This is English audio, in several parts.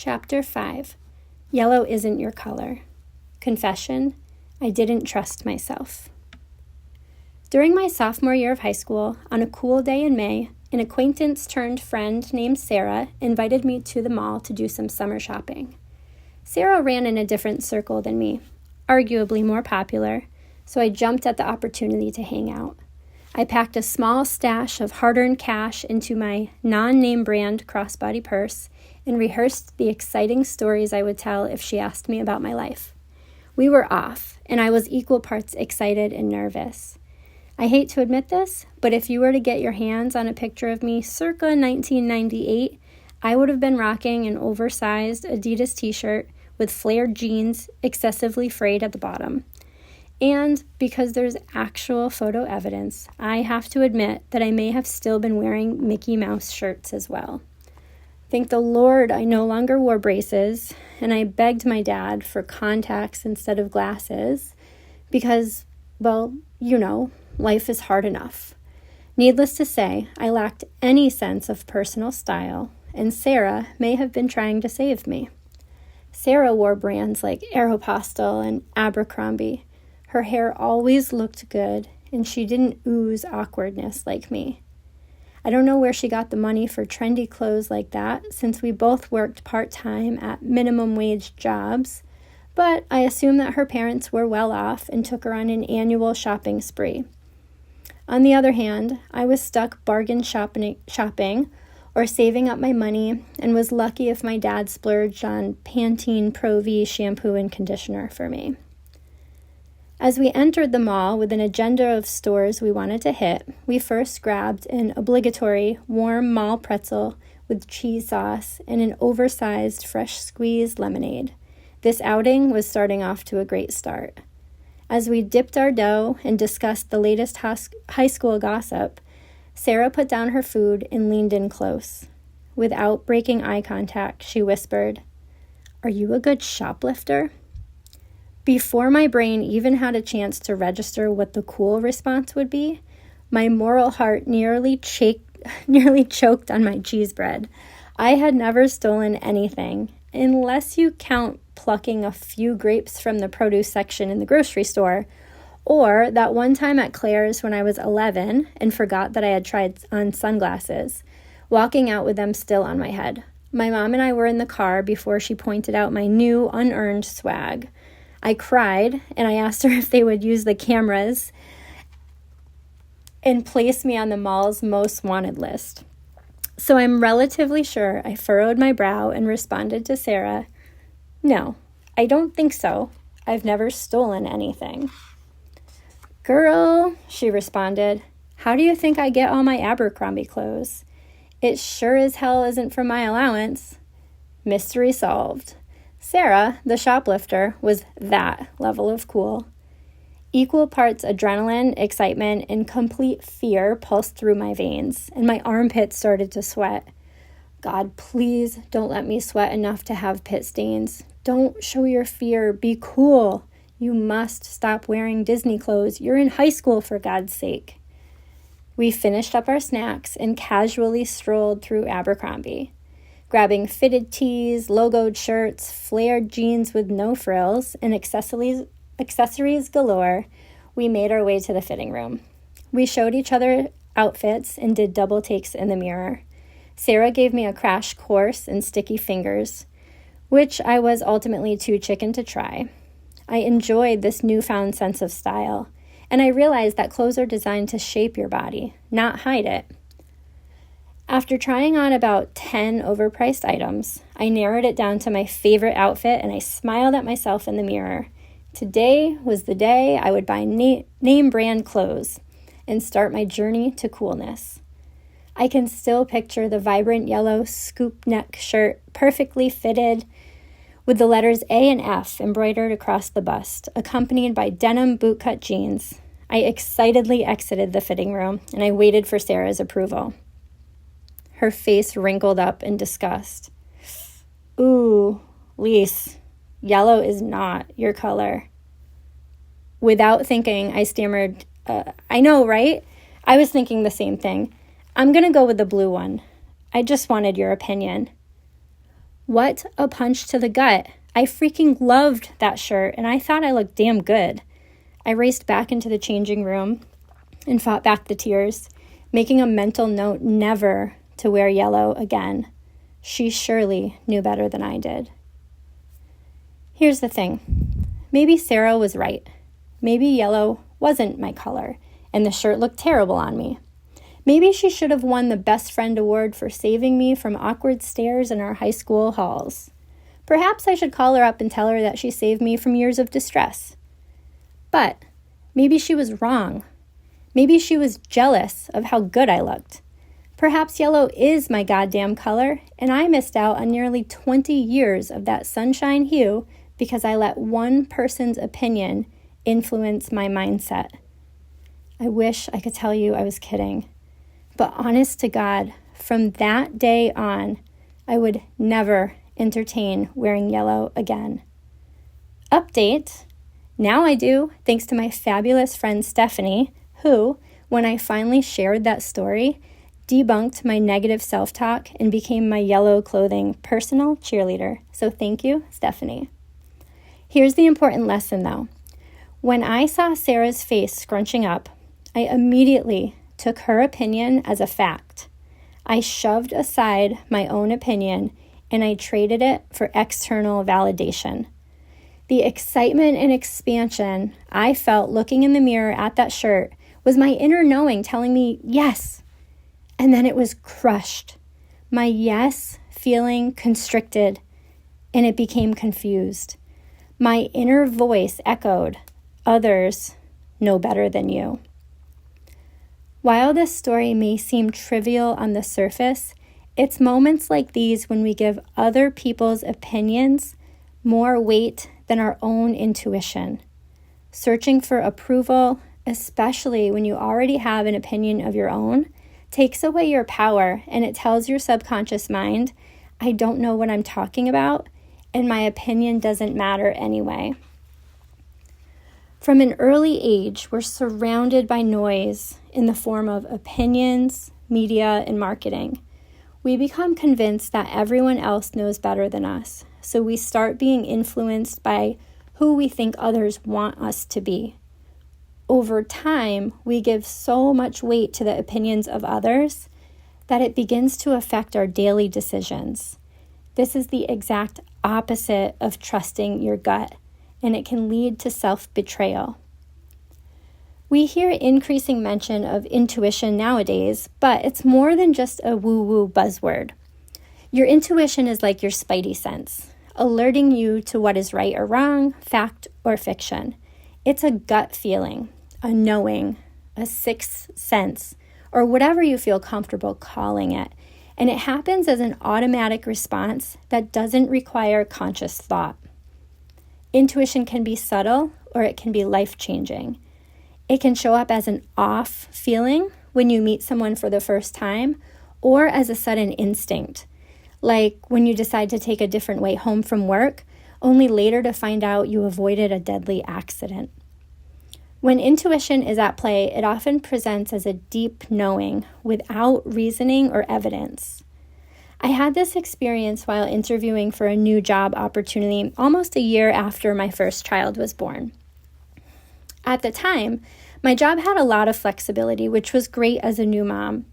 Chapter 5. Yellow isn't your color. Confession, I didn't trust myself. During my sophomore year of high school, on a cool day in May, an acquaintance-turned-friend named Sarah invited me to the mall to do some summer shopping. Sarah ran in a different circle than me, arguably more popular, so I jumped at the opportunity to hang out. I packed a small stash of hard-earned cash into my non-name brand crossbody purse and rehearsed the exciting stories I would tell if she asked me about my life. We were off, and I was equal parts excited and nervous. I hate to admit this, but if you were to get your hands on a picture of me circa 1998, I would have been rocking an oversized Adidas t-shirt with flared jeans excessively frayed at the bottom. And because there's actual photo evidence, I have to admit that I may have still been wearing Mickey Mouse shirts as well. Thank the Lord I no longer wore braces, and I begged my dad for contacts instead of glasses because, well, you know, life is hard enough. Needless to say, I lacked any sense of personal style, and Sarah may have been trying to save me. Sarah wore brands like Aeropostale and Abercrombie. Her hair always looked good, and she didn't ooze awkwardness like me. I don't know where she got the money for trendy clothes like that, since we both worked part-time at minimum wage jobs, but I assume that her parents were well off and took her on an annual shopping spree. On the other hand, I was stuck bargain shopping or saving up my money and was lucky if my dad splurged on Pantene Pro V shampoo and conditioner for me. As we entered the mall with an agenda of stores we wanted to hit, we first grabbed an obligatory warm mall pretzel with cheese sauce and an oversized fresh squeezed lemonade. This outing was starting off to a great start. As we dipped our dough and discussed the latest high school gossip, Sarah put down her food and leaned in close. Without breaking eye contact, she whispered, "Are you a good shoplifter?" Before my brain even had a chance to register what the cool response would be, my moral heart nearly choked on my cheese bread. I had never stolen anything, unless you count plucking a few grapes from the produce section in the grocery store, or that one time at Claire's when I was 11 and forgot that I had tried on sunglasses, walking out with them still on my head. My mom and I were in the car before she pointed out my new unearned swag. I cried, and I asked her if they would use the cameras and place me on the mall's most wanted list. So I'm relatively sure I furrowed my brow and responded to Sarah, "No, I don't think so. I've never stolen anything." "Girl," she responded, "how do you think I get all my Abercrombie clothes? It sure as hell isn't from my allowance." Mystery solved. Sarah, the shoplifter, was that level of cool. Equal parts adrenaline, excitement, and complete fear pulsed through my veins, and my armpits started to sweat. God, please don't let me sweat enough to have pit stains. Don't show your fear. Be cool. You must stop wearing Disney clothes. You're in high school, for God's sake. We finished up our snacks and casually strolled through Abercrombie. Grabbing fitted tees, logoed shirts, flared jeans with no frills, and accessories galore, we made our way to the fitting room. We showed each other outfits and did double takes in the mirror. Sarah gave me a crash course in sticky fingers, which I was ultimately too chicken to try. I enjoyed this newfound sense of style, and I realized that clothes are designed to shape your body, not hide it. After trying on about 10 overpriced items, I narrowed it down to my favorite outfit and I smiled at myself in the mirror. Today was the day I would buy name brand clothes and start my journey to coolness. I can still picture the vibrant yellow scoop neck shirt perfectly fitted with the letters A and F embroidered across the bust, accompanied by denim bootcut jeans. I excitedly exited the fitting room and I waited for Sarah's approval. Her face wrinkled up in disgust. "Ooh, Lise, yellow is not your color." Without thinking, I stammered, "I know, right? I was thinking the same thing. I'm going to go with the blue one. I just wanted your opinion." What a punch to the gut. I freaking loved that shirt, and I thought I looked damn good. I raced back into the changing room and fought back the tears, making a mental note never to wear yellow again. She surely knew better than I did. Here's the thing. Maybe Sarah was right. Maybe yellow wasn't my color, and the shirt looked terrible on me. Maybe she should have won the Best Friend Award for saving me from awkward stares in our high school halls. Perhaps I should call her up and tell her that she saved me from years of distress. But maybe she was wrong. Maybe she was jealous of how good I looked. Perhaps yellow is my goddamn color, and I missed out on nearly 20 years of that sunshine hue because I let one person's opinion influence my mindset. I wish I could tell you I was kidding. But honest to God, from that day on, I would never entertain wearing yellow again. Update. Now I do, thanks to my fabulous friend Stephanie, who, when I finally shared that story, debunked my negative self-talk and became my yellow clothing personal cheerleader. So thank you, Stephanie. Here's the important lesson, though. When I saw Sarah's face scrunching up, I immediately took her opinion as a fact. I shoved aside my own opinion and I traded it for external validation. The excitement and expansion I felt looking in the mirror at that shirt was my inner knowing telling me yes. And then it was crushed. My yes feeling constricted and it became confused. My inner voice echoed, "Others know better than you." While this story may seem trivial on the surface, it's moments like these when we give other people's opinions more weight than our own intuition. Searching for approval, especially when you already have an opinion of your own, takes away your power, and it tells your subconscious mind, I don't know what I'm talking about, and my opinion doesn't matter anyway. From an early age, we're surrounded by noise in the form of opinions, media, and marketing. We become convinced that everyone else knows better than us, so we start being influenced by who we think others want us to be. Over time, we give so much weight to the opinions of others that it begins to affect our daily decisions. This is the exact opposite of trusting your gut, and it can lead to self-betrayal. We hear increasing mention of intuition nowadays, but it's more than just a woo-woo buzzword. Your intuition is like your spidey sense, alerting you to what is right or wrong, fact or fiction. It's a gut feeling, a knowing, a sixth sense, or whatever you feel comfortable calling it, and it happens as an automatic response that doesn't require conscious thought. Intuition can be subtle or it can be life-changing. It can show up as an off feeling when you meet someone for the first time or as a sudden instinct, like when you decide to take a different way home from work, only later to find out you avoided a deadly accident. When intuition is at play, it often presents as a deep knowing without reasoning or evidence. I had this experience while interviewing for a new job opportunity almost a year after my first child was born. At the time, my job had a lot of flexibility, which was great as a new mom.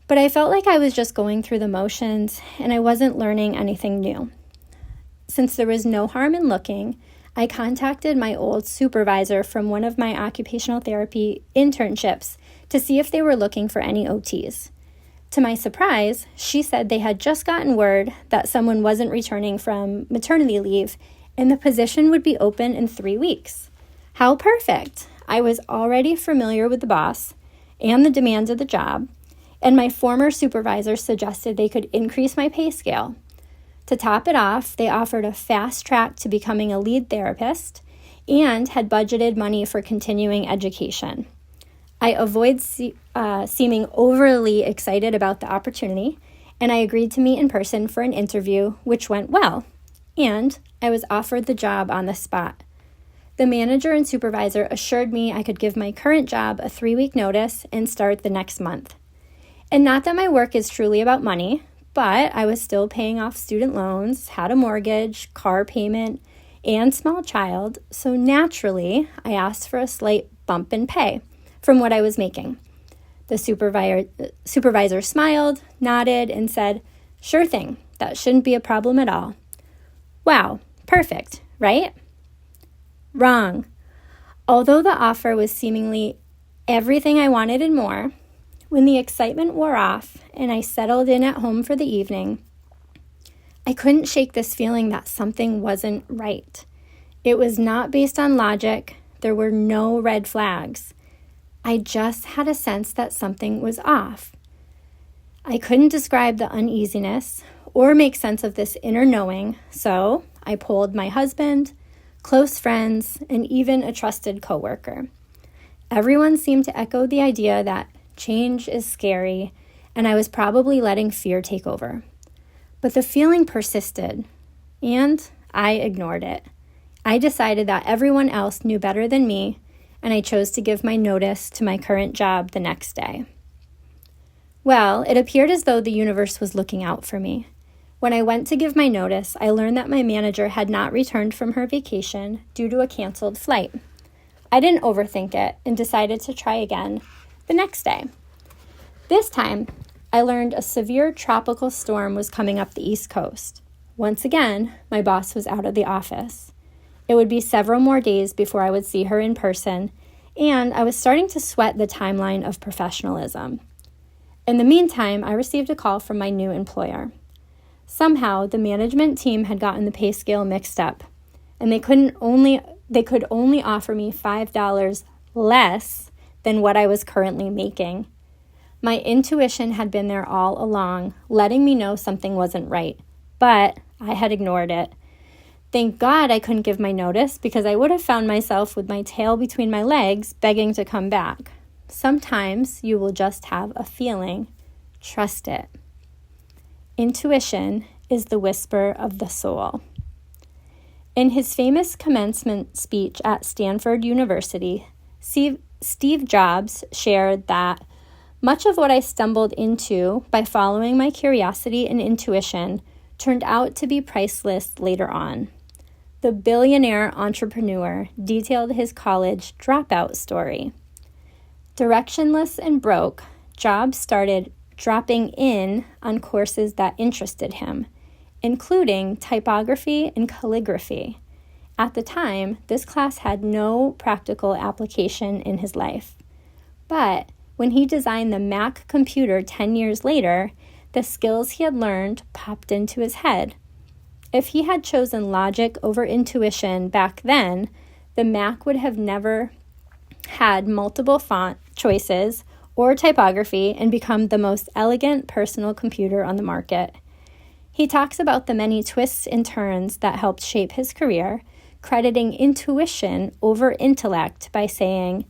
But I felt like I was just going through the motions and I wasn't learning anything new. Since there was no harm in looking, I contacted my old supervisor from one of my occupational therapy internships to see if they were looking for any OTs. To my surprise, she said they had just gotten word that someone wasn't returning from maternity leave and the position would be open in 3 weeks. How perfect! I was already familiar with the boss and the demands of the job, and my former supervisor suggested they could increase my pay scale. To top it off, they offered a fast track to becoming a lead therapist and had budgeted money for continuing education. I avoid seeming overly excited about the opportunity, and I agreed to meet in person for an interview, which went well, and I was offered the job on the spot. The manager and supervisor assured me I could give my current job a 3-week notice and start the next month. And not that my work is truly about money, but I was still paying off student loans, had a mortgage, car payment, and small child, so naturally, I asked for a slight bump in pay from what I was making. The supervisor smiled, nodded, and said, "Sure thing, that shouldn't be a problem at all." Wow, perfect, right? Wrong. Although the offer was seemingly everything I wanted and more, when the excitement wore off and I settled in at home for the evening, I couldn't shake this feeling that something wasn't right. It was not based on logic. There were no red flags. I just had a sense that something was off. I couldn't describe the uneasiness or make sense of this inner knowing, so I polled my husband, close friends, and even a trusted coworker. Everyone seemed to echo the idea that change is scary, and I was probably letting fear take over. But the feeling persisted, and I ignored it. I decided that everyone else knew better than me, and I chose to give my notice to my current job the next day. Well, it appeared as though the universe was looking out for me. When I went to give my notice, I learned that my manager had not returned from her vacation due to a canceled flight. I didn't overthink it and decided to try again the next day. This time, I learned a severe tropical storm was coming up the East Coast. Once again, my boss was out of the office. It would be several more days before I would see her in person, and I was starting to sweat the timeline of professionalism. In the meantime, I received a call from my new employer. Somehow, the management team had gotten the pay scale mixed up, and they could only offer me $5 less than what I was currently making. My intuition had been there all along, letting me know something wasn't right, but I had ignored it. Thank God I couldn't give my notice, because I would have found myself with my tail between my legs begging to come back. Sometimes you will just have a feeling. Trust it. Intuition is the whisper of the soul. In his famous commencement speech at Stanford University, Steve Jobs shared that much of what I stumbled into by following my curiosity and intuition turned out to be priceless later on. The billionaire entrepreneur detailed his college dropout story. Directionless and broke, Jobs started dropping in on courses that interested him, including typography and calligraphy. At the time, this class had no practical application in his life. But when he designed the Mac computer 10 years later, the skills he had learned popped into his head. If he had chosen logic over intuition back then, the Mac would have never had multiple font choices or typography and become the most elegant personal computer on the market. He talks about the many twists and turns that helped shape his career, crediting intuition over intellect by saying,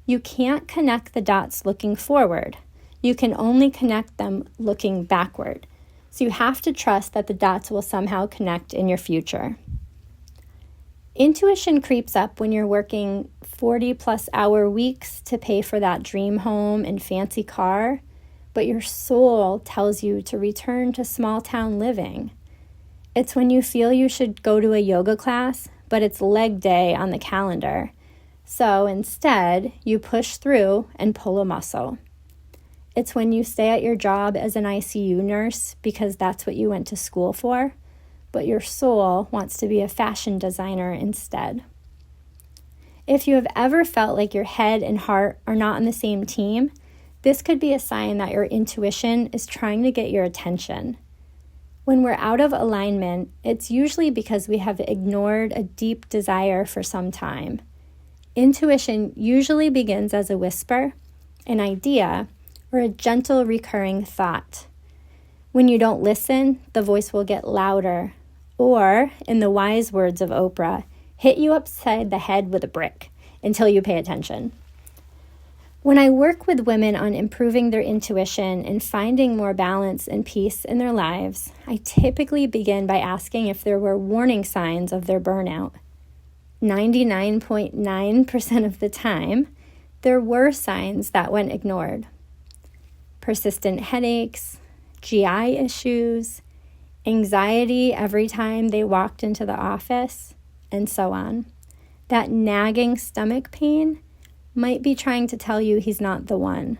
"You can't connect the dots looking forward. You can only connect them looking backward. So you have to trust that the dots will somehow connect in your future." Intuition creeps up when you're working 40-plus hour weeks to pay for that dream home and fancy car, but your soul tells you to return to small-town living. It's when you feel you should go to a yoga class, but it's leg day on the calendar. So instead, you push through and pull a muscle. It's when you stay at your job as an ICU nurse because that's what you went to school for, but your soul wants to be a fashion designer instead. If you have ever felt like your head and heart are not on the same team, this could be a sign that your intuition is trying to get your attention. When we're out of alignment, it's usually because we have ignored a deep desire for some time. Intuition usually begins as a whisper, an idea, or a gentle recurring thought. When you don't listen, the voice will get louder, or, in the wise words of Oprah, hit you upside the head with a brick until you pay attention. When I work with women on improving their intuition and finding more balance and peace in their lives, I typically begin by asking if there were warning signs of their burnout. 99.9% of the time, there were signs that went ignored. Persistent headaches, GI issues, anxiety every time they walked into the office, and so on. That nagging stomach pain might be trying to tell you he's not the one.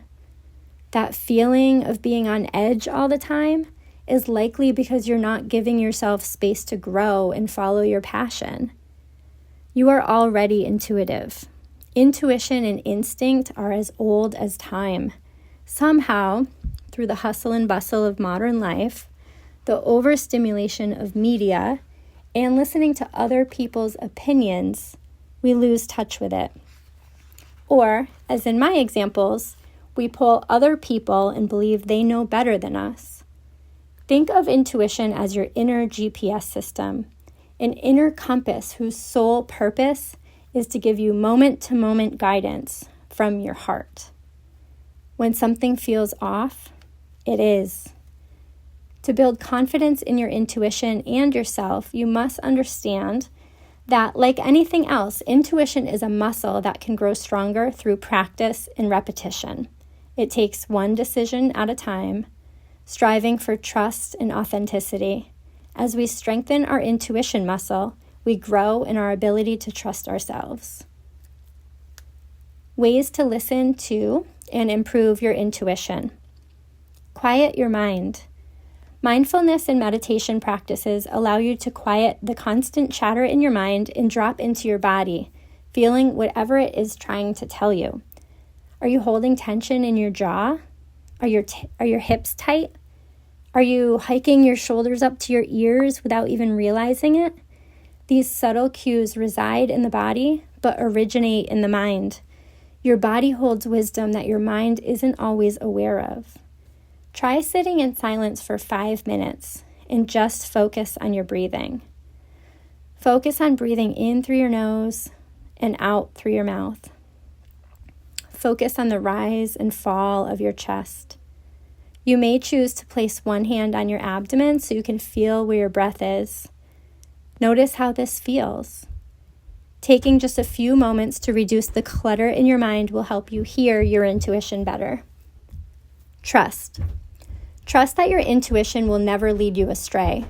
That feeling of being on edge all the time is likely because you're not giving yourself space to grow and follow your passion. You are already intuitive. Intuition and instinct are as old as time. Somehow, through the hustle and bustle of modern life, the overstimulation of media, and listening to other people's opinions, we lose touch with it. Or, as in my examples, we pull other people and believe they know better than us. Think of intuition as your inner GPS system, an inner compass whose sole purpose is to give you moment-to-moment guidance from your heart. When something feels off, it is. To build confidence in your intuition and yourself, you must understand that, like anything else, intuition is a muscle that can grow stronger through practice and repetition. It takes one decision at a time, striving for trust and authenticity. As we strengthen our intuition muscle, we grow in our ability to trust ourselves. Ways to listen to and improve your intuition. Quiet your mind. Mindfulness and meditation practices allow you to quiet the constant chatter in your mind and drop into your body, feeling whatever it is trying to tell you. Are you holding tension in your jaw? Are your hips tight? Are you hiking your shoulders up to your ears without even realizing it? These subtle cues reside in the body, but originate in the mind. Your body holds wisdom that your mind isn't always aware of. Try sitting in silence for 5 minutes and just focus on your breathing. Focus on breathing in through your nose and out through your mouth. Focus on the rise and fall of your chest. You may choose to place one hand on your abdomen so you can feel where your breath is. Notice how this feels. Taking just a few moments to reduce the clutter in your mind will help you hear your intuition better. Trust. Trust that your intuition will never lead you astray.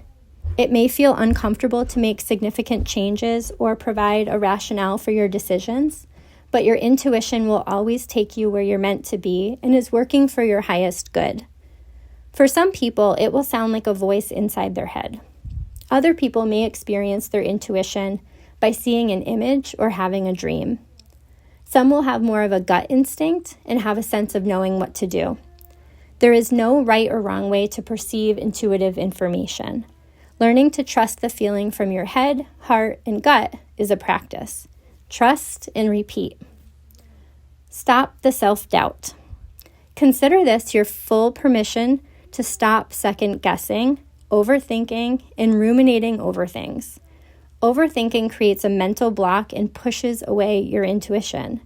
It may feel uncomfortable to make significant changes or provide a rationale for your decisions, but your intuition will always take you where you're meant to be and is working for your highest good. For some people, it will sound like a voice inside their head. Other people may experience their intuition by seeing an image or having a dream. Some will have more of a gut instinct and have a sense of knowing what to do. There is no right or wrong way to perceive intuitive information. Learning to trust the feeling from your head, heart, and gut is a practice. Trust and repeat. Stop the self-doubt. Consider this your full permission to stop second-guessing, overthinking, and ruminating over things. Overthinking creates a mental block and pushes away your intuition.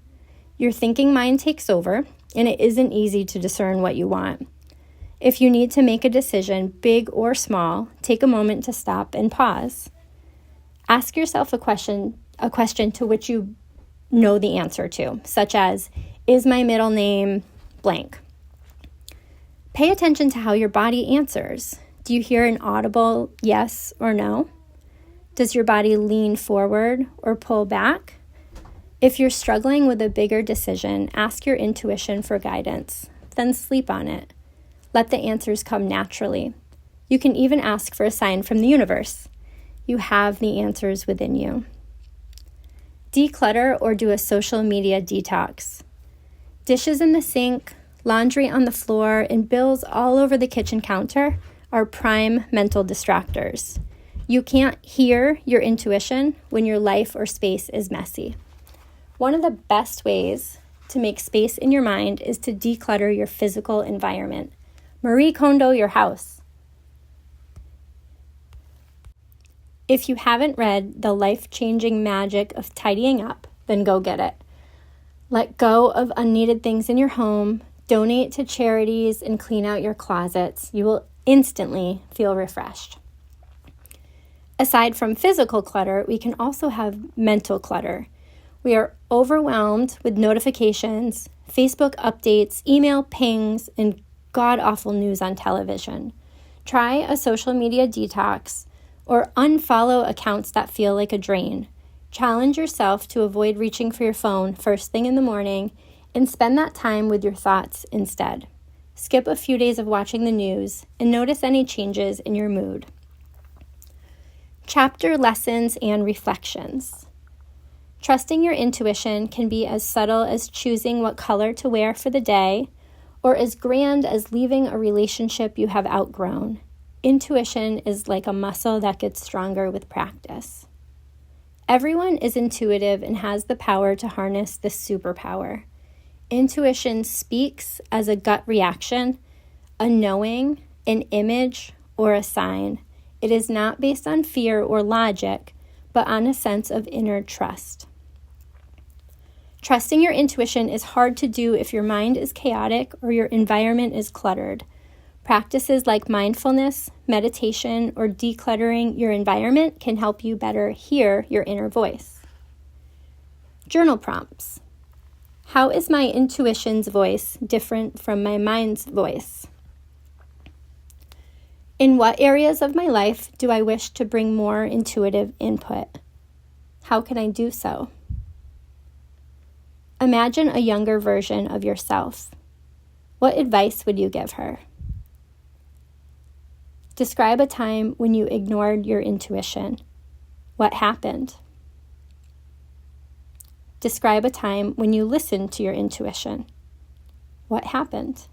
Your thinking mind takes over, and it isn't easy to discern what you want. If you need to make a decision, big or small, take a moment to stop and pause. Ask yourself a question to which you know the answer to, such as, is my middle name blank? Pay attention to how your body answers. Do you hear an audible yes or no? Does your body lean forward or pull back? If you're struggling with a bigger decision, ask your intuition for guidance, then sleep on it. Let the answers come naturally. You can even ask for a sign from the universe. You have the answers within you. Declutter or do a social media detox. Dishes in the sink, laundry on the floor, and bills all over the kitchen counter are prime mental distractors. You can't hear your intuition when your life or space is messy. One of the best ways to make space in your mind is to declutter your physical environment. Marie Kondo your house. If you haven't read The Life-Changing Magic of Tidying Up, then go get it. Let go of unneeded things in your home, donate to charities, and clean out your closets. You will instantly feel refreshed. Aside from physical clutter, we can also have mental clutter. We are overwhelmed with notifications, Facebook updates, email pings, and god-awful news on television. Try a social media detox or unfollow accounts that feel like a drain. Challenge yourself to avoid reaching for your phone first thing in the morning and spend that time with your thoughts instead. Skip a few days of watching the news and notice any changes in your mood. Chapter lessons and reflections. Trusting your intuition can be as subtle as choosing what color to wear for the day, or as grand as leaving a relationship you have outgrown. Intuition is like a muscle that gets stronger with practice. Everyone is intuitive and has the power to harness this superpower. Intuition speaks as a gut reaction, a knowing, an image, or a sign. It is not based on fear or logic, but on a sense of inner trust. Trusting your intuition is hard to do if your mind is chaotic or your environment is cluttered. Practices like mindfulness, meditation, or decluttering your environment can help you better hear your inner voice. Journal prompts. How is my intuition's voice different from my mind's voice? In what areas of my life do I wish to bring more intuitive input? How can I do so? Imagine a younger version of yourself. What advice would you give her? Describe a time when you ignored your intuition. What happened? Describe a time when you listened to your intuition. What happened?